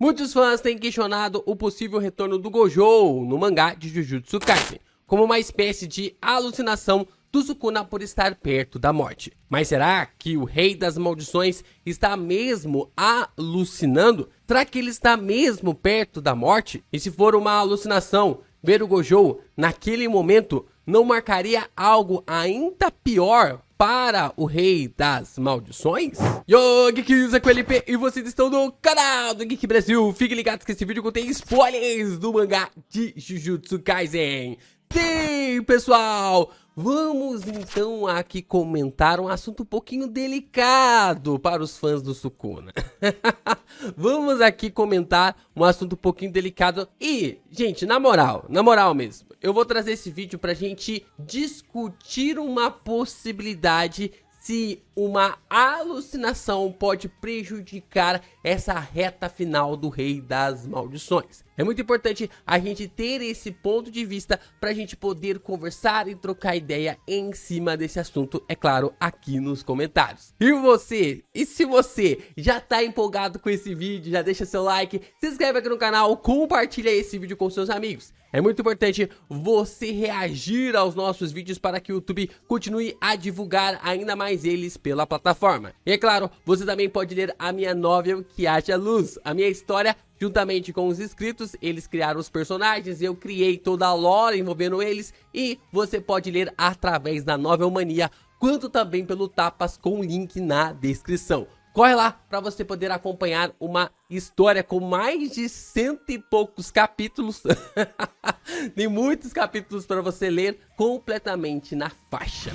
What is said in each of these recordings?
Muitos fãs têm questionado o possível retorno do Gojo no mangá de Jujutsu Kaisen, como uma espécie de alucinação do Sukuna por estar perto da morte. Mas será que o Rei das Maldições está mesmo alucinando? Será que ele está mesmo perto da morte? E se for uma alucinação, ver o Gojo naquele momento não marcaria algo ainda pior para o Rei das Maldições? Yo, Geeks, aqui é o LP e vocês estão no canal do Geek Brasil. Fiquem ligados que esse vídeo contém spoilers do mangá de Jujutsu Kaisen. Sim, pessoal! Vamos então aqui comentar um assunto um pouquinho delicado para os fãs do Sukuna. Vamos aqui comentar um assunto um pouquinho delicado. E, gente, na moral mesmo, eu vou trazer esse vídeo pra gente discutir uma possibilidade se uma alucinação pode prejudicar essa reta final do Rei das Maldições. É muito importante a gente ter esse ponto de vista para a gente poder conversar e trocar ideia em cima desse assunto, é claro, aqui nos comentários. E se você já tá empolgado com esse vídeo, já deixa seu like, se inscreve aqui no canal, compartilha esse vídeo com seus amigos. É muito importante você reagir aos nossos vídeos para que o YouTube continue a divulgar ainda mais eles pela plataforma. E é claro, você também pode ler a minha novel Que Haja Luz, a minha história. Juntamente com os inscritos, eles criaram os personagens, eu criei toda a lore envolvendo eles e você pode ler através da Novel Mania, quanto também pelo Tapas com link na descrição. Corre lá para você poder acompanhar uma história com mais de 100 e poucos capítulos. Tem muitos capítulos para você ler completamente na faixa.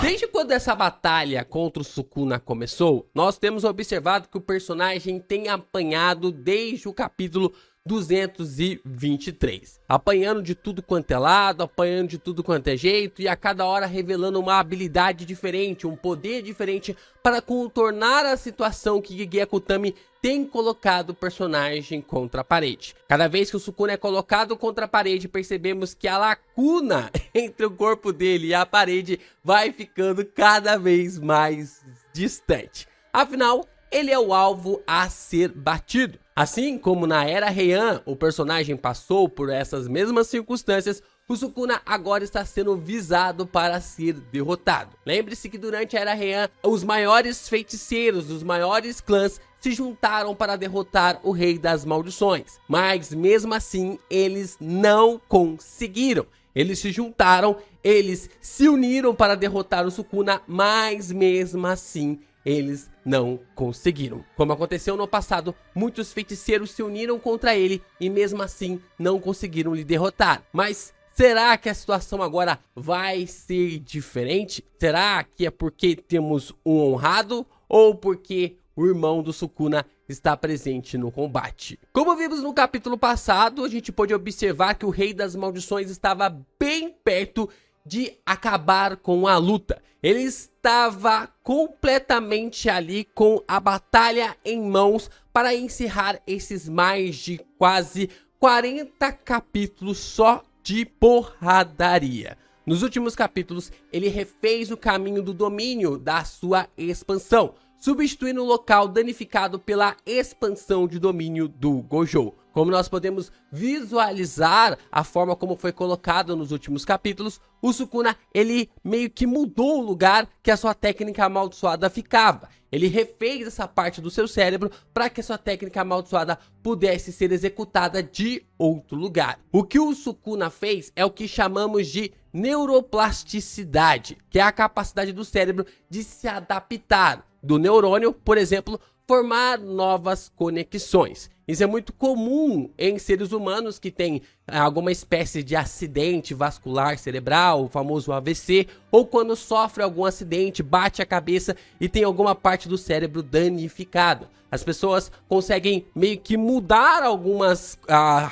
Desde quando essa batalha contra o Sukuna começou, nós temos observado que o personagem tem apanhado desde o capítulo 223. Apanhando de tudo quanto é lado, apanhando de tudo quanto é jeito e a cada hora revelando uma habilidade diferente, um poder diferente para contornar a situação que Gege Akutami tem colocado o personagem contra a parede. Cada vez que o Sukuna é colocado contra a parede, percebemos que a lacuna entre o corpo dele e a parede vai ficando cada vez mais distante. Afinal, ele é o alvo a ser batido. Assim como na Era Heian, o personagem passou por essas mesmas circunstâncias, o Sukuna agora está sendo visado para ser derrotado. Lembre-se que durante a Era Heian, os maiores feiticeiros, os maiores clãs se juntaram para derrotar o Rei das Maldições. Mas mesmo assim, eles não conseguiram. Eles se juntaram, eles se uniram para derrotar o Sukuna, mas mesmo assim, eles não conseguiram. Como aconteceu no passado, muitos feiticeiros se uniram contra ele e mesmo assim não conseguiram lhe derrotar. Mas será que a situação agora vai ser diferente? Será que é porque temos um honrado ou porque o irmão do Sukuna está presente no combate? Como vimos no capítulo passado, a gente pôde observar que o Rei das Maldições estava bem perto de acabar com a luta. Ele estava completamente ali com a batalha em mãos para encerrar esses mais de quase 40 capítulos só de porradaria. Nos últimos capítulos, ele refez o caminho do domínio da sua expansão, substituindo o local danificado pela expansão de domínio do Gojo. Como nós podemos visualizar a forma como foi colocado nos últimos capítulos, o Sukuna, ele meio que mudou o lugar que a sua técnica amaldiçoada ficava. Ele refez essa parte do seu cérebro para que a sua técnica amaldiçoada pudesse ser executada de outro lugar. O que o Sukuna fez é o que chamamos de neuroplasticidade, que é a capacidade do cérebro de se adaptar do neurônio, por exemplo, formar novas conexões. Isso é muito comum em seres humanos que têm alguma espécie de acidente vascular cerebral, o famoso AVC, ou quando sofre algum acidente, bate a cabeça e tem alguma parte do cérebro danificada. As pessoas conseguem meio que mudar algumas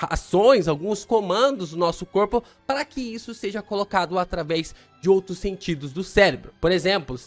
ações, alguns comandos do nosso corpo para que isso seja colocado através de outros sentidos do cérebro. Por exemplo,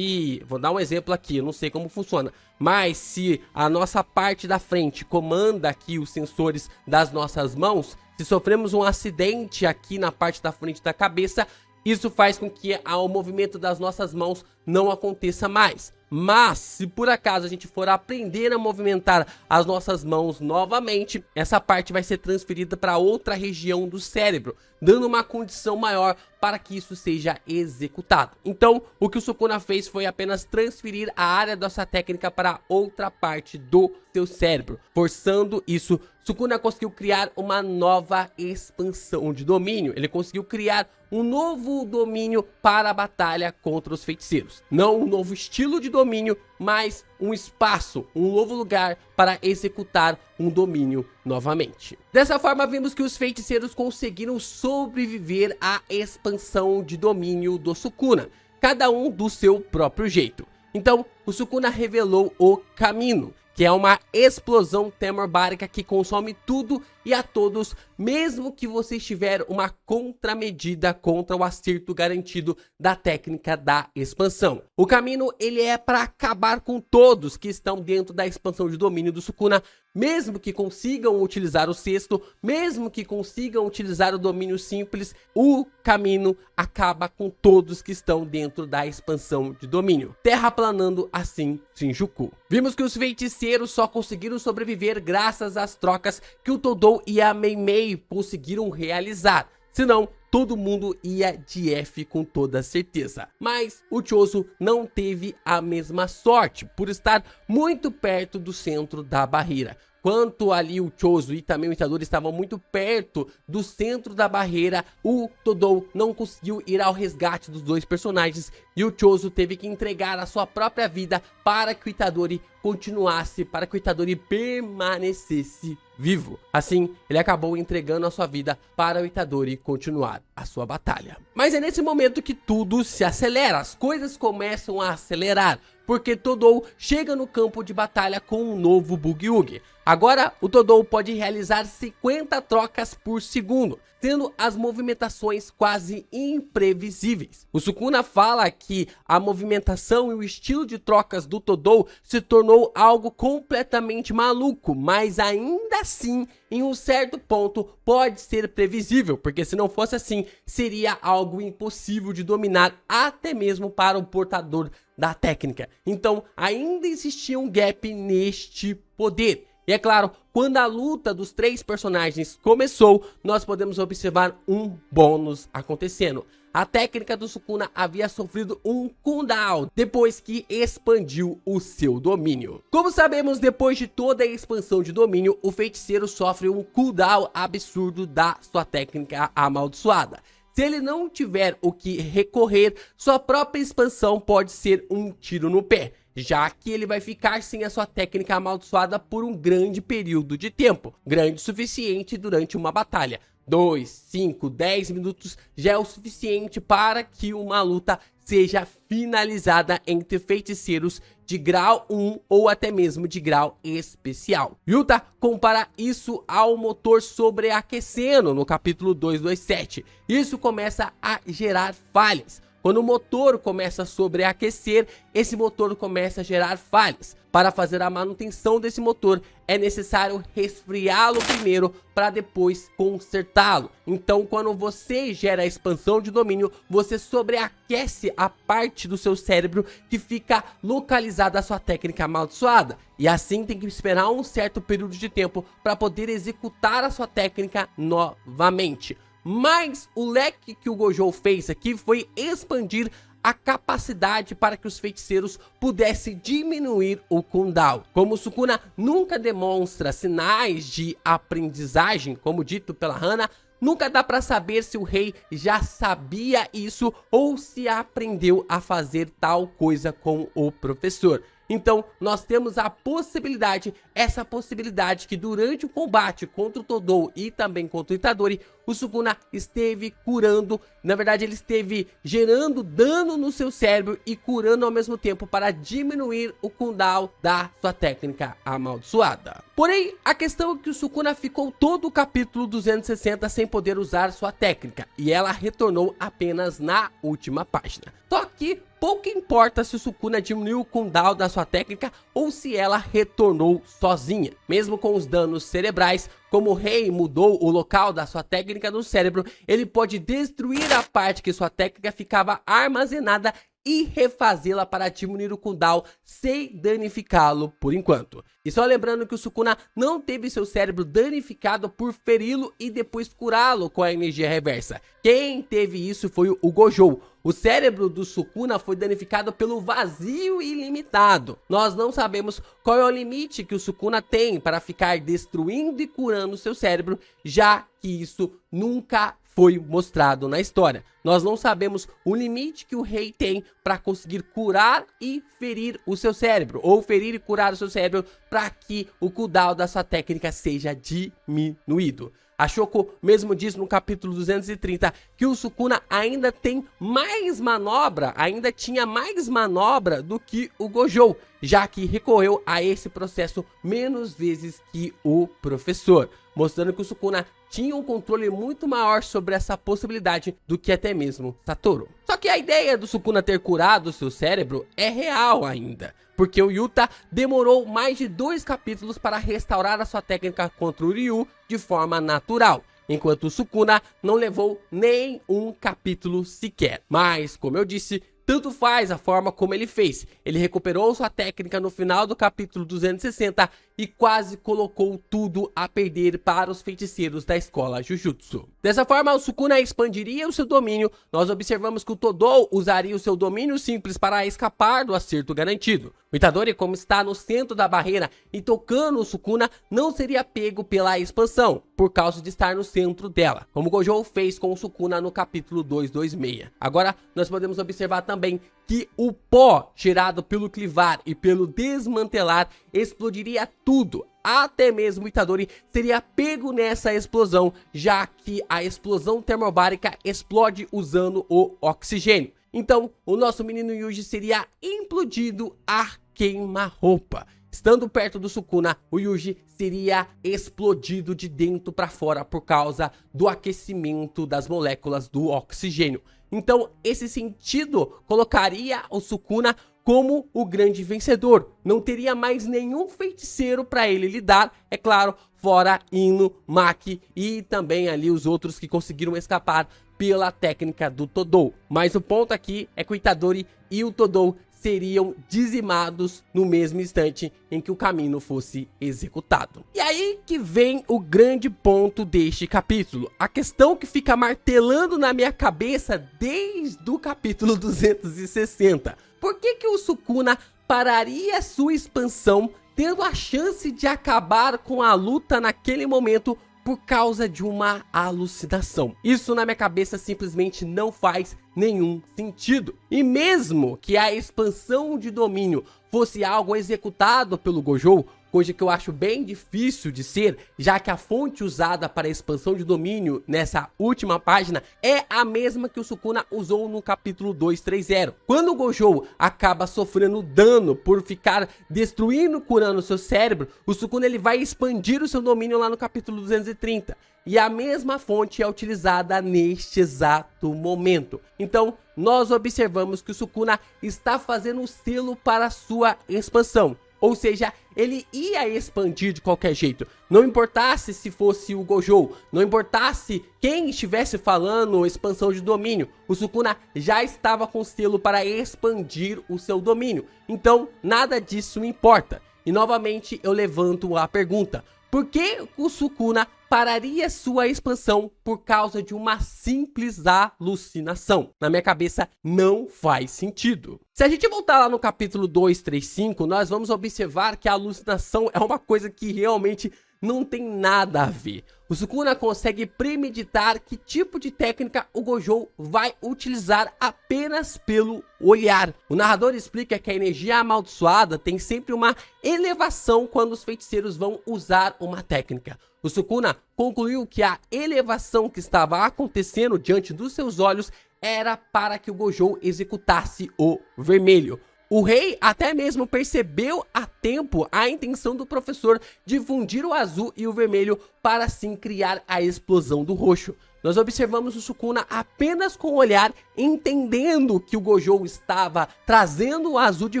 vou dar um exemplo aqui, eu não sei como funciona, mas se a nossa parte da frente comanda aqui os sensores das nossas mãos, se sofremos um acidente aqui na parte da frente da cabeça, isso faz com que o movimento das nossas mãos não aconteça mais. Mas, se por acaso a gente for aprender a movimentar as nossas mãos novamente, essa parte vai ser transferida para outra região do cérebro, dando uma condição maior para que isso seja executado. Então, o que o Sukuna fez foi apenas transferir a área dessa técnica para outra parte do seu cérebro. Forçando isso, Sukuna conseguiu criar uma nova expansão de domínio. Ele conseguiu criar um novo domínio para a batalha contra os feiticeiros. Não um novo estilo de domínio, mas um espaço, um novo lugar para executar um domínio novamente. Dessa forma, vimos que os feiticeiros conseguiram sobreviver à expansão de domínio do Sukuna, cada um do seu próprio jeito. Então, o Sukuna revelou o Kamino, que é uma explosão termobárica que consome tudo e a todos, mesmo que você estiver uma contramedida contra o acerto garantido da técnica da expansão. O Kamino, ele é para acabar com todos que estão dentro da expansão de domínio do Sukuna, mesmo que consigam utilizar o sexto, mesmo que consigam utilizar o domínio simples, o Kamino acaba com todos que estão dentro da expansão de domínio, terraplanando assim Shinjuku. Vimos que os feiticeiros só conseguiram sobreviver graças às trocas que o Todou e a Mei Mei conseguiram realizar, senão todo mundo ia de F com toda certeza. Mas o Choso não teve a mesma sorte, por estar muito perto do centro da barreira. Quanto ali o Choso e também o Itadori estavam muito perto do centro da barreira, o Todou não conseguiu ir ao resgate dos dois personagens e o Choso teve que entregar a sua própria vida para que o Itadori continuasse, para que o Itadori permanecesse vivo. Assim, ele acabou entregando a sua vida para o Itadori continuar a sua batalha. Mas é nesse momento que tudo se acelera, as coisas começam a acelerar, porque Todou chega no campo de batalha com um novo Bugyugi. Agora, o Todou pode realizar 50 trocas por segundo, tendo as movimentações quase imprevisíveis. O Sukuna fala que a movimentação e o estilo de trocas do Todou se tornou algo completamente maluco, mas ainda assim, em um certo ponto, pode ser previsível, porque se não fosse assim, seria algo impossível de dominar até mesmo para o portador da técnica. Então, ainda existia um gap neste poder. E é claro, quando a luta dos três personagens começou, nós podemos observar um bônus acontecendo. A técnica do Sukuna havia sofrido um cooldown depois que expandiu o seu domínio. Como sabemos, depois de toda a expansão de domínio, o feiticeiro sofre um cooldown absurdo da sua técnica amaldiçoada. Se ele não tiver o que recorrer, sua própria expansão pode ser um tiro no pé, já que ele vai ficar sem a sua técnica amaldiçoada por um grande período de tempo, grande o suficiente durante uma batalha. 2, 5, 10 minutos já é o suficiente para que uma luta seja finalizada entre feiticeiros de grau 1 ou até mesmo de grau especial. Yuta compara isso ao motor sobreaquecendo no capítulo 227. Isso começa a gerar falhas. Quando o motor começa a sobreaquecer, esse motor começa a gerar falhas. Para fazer a manutenção desse motor, é necessário resfriá-lo primeiro para depois consertá-lo. Então, quando você gera a expansão de domínio, você sobreaquece a parte do seu cérebro que fica localizada a sua técnica amaldiçoada. E assim tem que esperar um certo período de tempo para poder executar a sua técnica novamente. Mas o leque que o Gojo fez aqui foi expandir a capacidade para que os feiticeiros pudessem diminuir o cooldown. Como o Sukuna nunca demonstra sinais de aprendizagem, como dito pela Hana, nunca dá para saber se o rei já sabia isso ou se aprendeu a fazer tal coisa com o professor. Então, nós temos a possibilidade, essa possibilidade que durante o combate contra o Todou e também contra o Itadori, o Sukuna esteve curando, na verdade ele esteve gerando dano no seu cérebro e curando ao mesmo tempo para diminuir o cooldown da sua técnica amaldiçoada. Porém, a questão é que o Sukuna ficou todo o capítulo 260 sem poder usar sua técnica, e ela retornou apenas na última página. Só que pouco importa se o Sukuna diminuiu o cooldown da sua técnica ou se ela retornou sozinha. Mesmo com os danos cerebrais, como o rei mudou o local da sua técnica no cérebro, ele pode destruir a parte que sua técnica ficava armazenada e refazê-la para diminuir o cooldown sem danificá-lo por enquanto. E só lembrando que o Sukuna não teve seu cérebro danificado por feri-lo e depois curá-lo com a energia reversa. Quem teve isso foi o Gojo. O cérebro do Sukuna foi danificado pelo vazio ilimitado. Nós não sabemos qual é o limite que o Sukuna tem para ficar destruindo e curando seu cérebro, já que isso nunca foi mostrado na história. Nós não sabemos o limite que o rei tem para conseguir curar e ferir o seu cérebro, ou ferir e curar o seu cérebro para que o cooldown da sua técnica seja diminuído. A Shoko mesmo diz no capítulo 230 que o Sukuna ainda tem mais manobra, ainda tinha mais manobra do que o Gojo, já que recorreu a esse processo menos vezes que o professor, mostrando que o Sukuna tinha um controle muito maior sobre essa possibilidade do que até mesmo Satoru. Só que a ideia do Sukuna ter curado seu cérebro é real ainda, porque o Yuta demorou mais de 2 capítulos para restaurar a sua técnica contra o Ryu de forma natural, enquanto o Sukuna não levou nem um capítulo sequer. Mas, como eu disse, tanto faz a forma como ele fez. Ele recuperou sua técnica no final do capítulo 260 e quase colocou tudo a perder para os feiticeiros da escola Jujutsu. Dessa forma, o Sukuna expandiria o seu domínio. Nós observamos que o Todou usaria o seu domínio simples para escapar do acerto garantido. O Itadori, como está no centro da barreira e tocando o Sukuna, não seria pego pela expansão, por causa de estar no centro dela, como Gojo fez com o Sukuna no capítulo 226. Agora, nós podemos observar também que o pó gerado pelo clivar e pelo desmantelar explodiria tudo. Até mesmo o Itadori seria pego nessa explosão, já que a explosão termobárica explode usando o oxigênio. Então, o nosso menino Yuji seria implodido a queima-roupa. Estando perto do Sukuna, o Yuji seria explodido de dentro para fora por causa do aquecimento das moléculas do oxigênio. Então, esse sentido colocaria o Sukuna como o grande vencedor. Não teria mais nenhum feiticeiro para ele lidar, é claro, fora Ino, Maki e também ali os outros que conseguiram escapar pela técnica do Todou. Mas o ponto aqui é que o Itadori e o Todou seriam dizimados no mesmo instante em que o caminho fosse executado. E aí que vem o grande ponto deste capítulo. A questão que fica martelando na minha cabeça desde o capítulo 260. Por que o Sukuna pararia sua expansão tendo a chance de acabar com a luta naquele momento por causa de uma alucinação? Isso na minha cabeça simplesmente não faz nenhum sentido. E mesmo que a expansão de domínio fosse algo executado pelo Gojo, coisa que eu acho bem difícil de ser, já que a fonte usada para a expansão de domínio nessa última página é a mesma que o Sukuna usou no capítulo 230. Quando o Gojo acaba sofrendo dano por ficar destruindo, curando seu cérebro, o Sukuna ele vai expandir o seu domínio lá no capítulo 230. E a mesma fonte é utilizada neste exato momento. Então, nós observamos que o Sukuna está fazendo o selo para sua expansão. Ou seja, ele ia expandir de qualquer jeito. Não importasse se fosse o Gojo, não importasse quem estivesse falando expansão de domínio, o Sukuna já estava com selo para expandir o seu domínio. Então, nada disso importa. E novamente eu levanto a pergunta: por que o Sukuna pararia sua expansão por causa de uma simples alucinação? Na minha cabeça não faz sentido. Se a gente voltar lá no capítulo 235, nós vamos observar que a alucinação é uma coisa que realmente não tem nada a ver. O Sukuna consegue premeditar que tipo de técnica o Gojo vai utilizar apenas pelo olhar. O narrador explica que a energia amaldiçoada tem sempre uma elevação quando os feiticeiros vão usar uma técnica. O Sukuna concluiu que a elevação que estava acontecendo diante dos seus olhos era para que o Gojo executasse o vermelho. O rei até mesmo percebeu a tempo a intenção do professor de fundir o azul e o vermelho para assim criar a explosão do roxo. Nós observamos o Sukuna apenas com o olhar, entendendo que o Gojo estava trazendo o azul de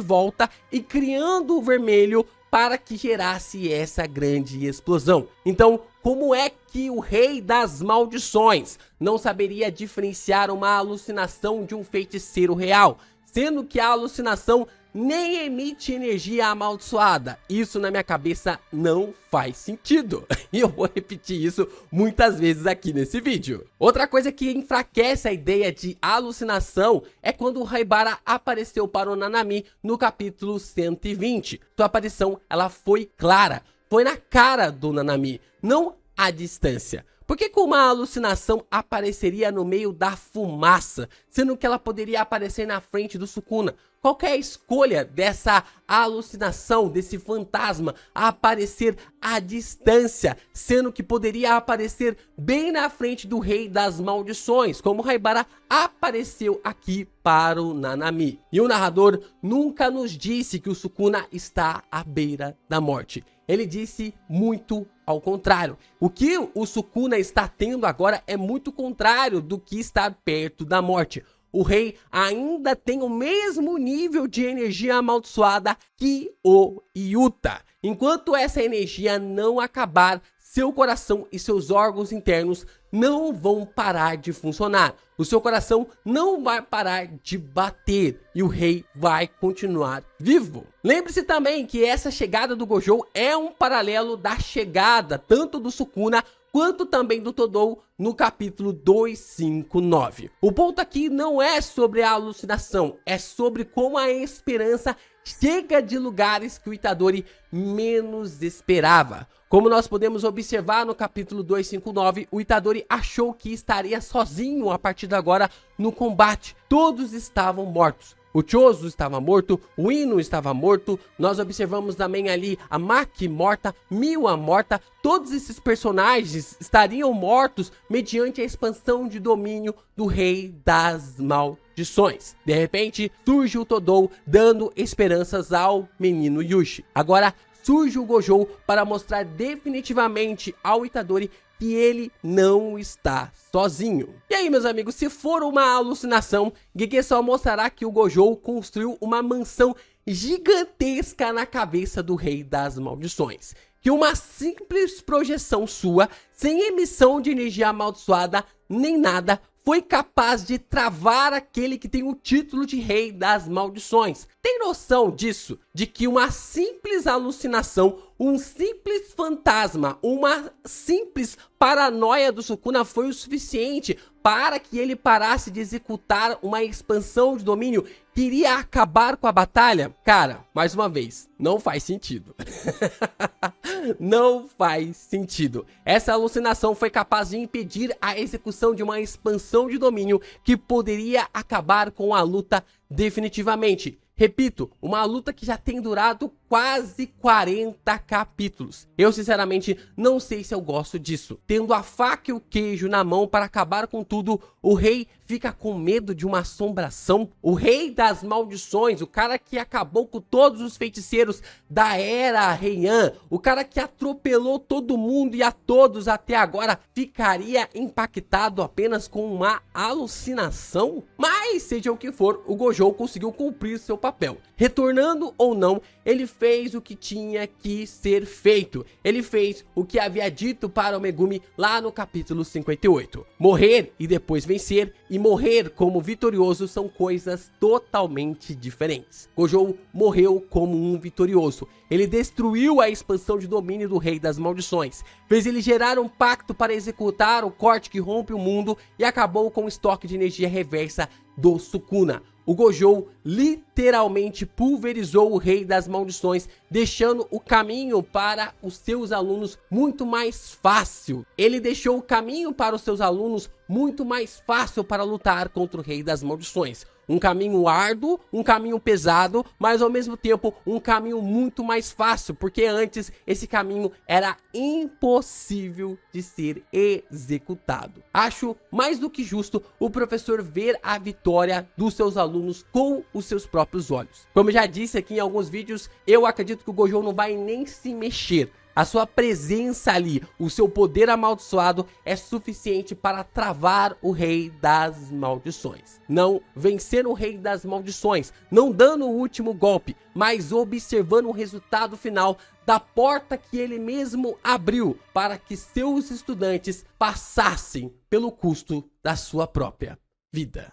volta e criando o vermelho para que gerasse essa grande explosão. Então, como é que o rei das maldições não saberia diferenciar uma alucinação de um feiticeiro real? sendo que a alucinação nem emite energia amaldiçoada. Isso na minha cabeça não faz sentido. E eu vou repetir isso muitas vezes aqui nesse vídeo. Outra coisa que enfraquece a ideia de alucinação é quando o Haibara apareceu para o Nanami no capítulo 120. Sua aparição, ela foi clara, foi na cara do Nanami, não à distância. Por que uma alucinação apareceria no meio da fumaça, sendo que ela poderia aparecer na frente do Sukuna? Qual que é a escolha dessa alucinação, desse fantasma, a aparecer à distância, sendo que poderia aparecer bem na frente do Rei das Maldições, como Haibara apareceu aqui para o Nanami? E o narrador nunca nos disse que o Sukuna está à beira da morte. Ele disse muito ao contrário. O que o Sukuna está tendo agora é muito contrário do que está perto da morte. O rei ainda tem o mesmo nível de energia amaldiçoada que o Yuta. Enquanto essa energia não acabar, seu coração e seus órgãos internos não vão parar de funcionar. O seu coração não vai parar de bater e o rei vai continuar vivo. Lembre-se também que essa chegada do Gojo é um paralelo da chegada tanto do Sukuna quanto também do Todou no capítulo 259. O ponto aqui não é sobre a alucinação, é sobre como a esperança chega de lugares que o Itadori menos esperava. Como nós podemos observar no capítulo 259, o Itadori achou que estaria sozinho a partir de agora no combate. Todos estavam mortos. O Chozo estava morto, o Ino estava morto, nós observamos também ali a Maki morta, Miwa morta. Todos esses personagens estariam mortos mediante a expansão de domínio do Rei das Maldições. De repente, surge o Todou dando esperanças ao menino Yushi. Agora surge o Gojo para mostrar definitivamente ao Itadori que ele não está sozinho. E aí, meus amigos, se for uma alucinação, Gege só mostrará que o Gojo construiu uma mansão gigantesca na cabeça do Rei das Maldições. Que uma simples projeção sua, sem emissão de energia amaldiçoada nem nada, foi capaz de travar aquele que tem o título de Rei das Maldições. Tem noção disso? De que uma simples alucinação, um simples fantasma, uma simples paranoia do Sukuna foi o suficiente para que ele parasse de executar uma expansão de domínio que iria acabar com a batalha? Cara, mais uma vez, não faz sentido. Não faz sentido. Essa alucinação foi capaz de impedir a execução de uma expansão de domínio que poderia acabar com a luta definitivamente. Repito, uma luta que já tem durado quase 40 capítulos. Eu sinceramente não sei se eu gosto disso. Tendo a faca e o queijo na mão para acabar com tudo, o rei fica com medo de uma assombração. O Rei das Maldições, o cara que acabou com todos os feiticeiros da era Heian, o cara que atropelou todo mundo e a todos até agora, ficaria impactado apenas com uma alucinação? Mas seja o que for, o Gojo conseguiu cumprir seu papel. Retornando ou não, ele fez o que tinha que ser feito. Ele fez o que havia dito para o Megumi lá no capítulo 58. Morrer e depois vencer, e morrer como vitorioso são coisas totalmente diferentes. Gojo morreu como um vitorioso. Ele destruiu a expansão de domínio do Rei das Maldições. Fez ele gerar um pacto para executar o corte que rompe o mundo e acabou com o estoque de energia reversa do Sukuna. O Gojo literalmente pulverizou o Rei das Maldições, deixando o caminho para os seus alunos muito mais fácil. Ele deixou o caminho para os seus alunos muito mais fácil para lutar contra o Rei das Maldições. Um caminho árduo, um caminho pesado, mas ao mesmo tempo um caminho muito mais fácil, porque antes esse caminho era impossível de ser executado. Acho mais do que justo o professor ver a vitória dos seus alunos com os seus próprios olhos. Como eu já disse aqui em alguns vídeos, eu acredito que o Gojo não vai nem se mexer. A sua presença ali, o seu poder amaldiçoado é suficiente para travar o Rei das Maldições. Não vencer o Rei das Maldições, não dando o último golpe, mas observando o resultado final da porta que ele mesmo abriu para que seus estudantes passassem pelo custo da sua própria vida.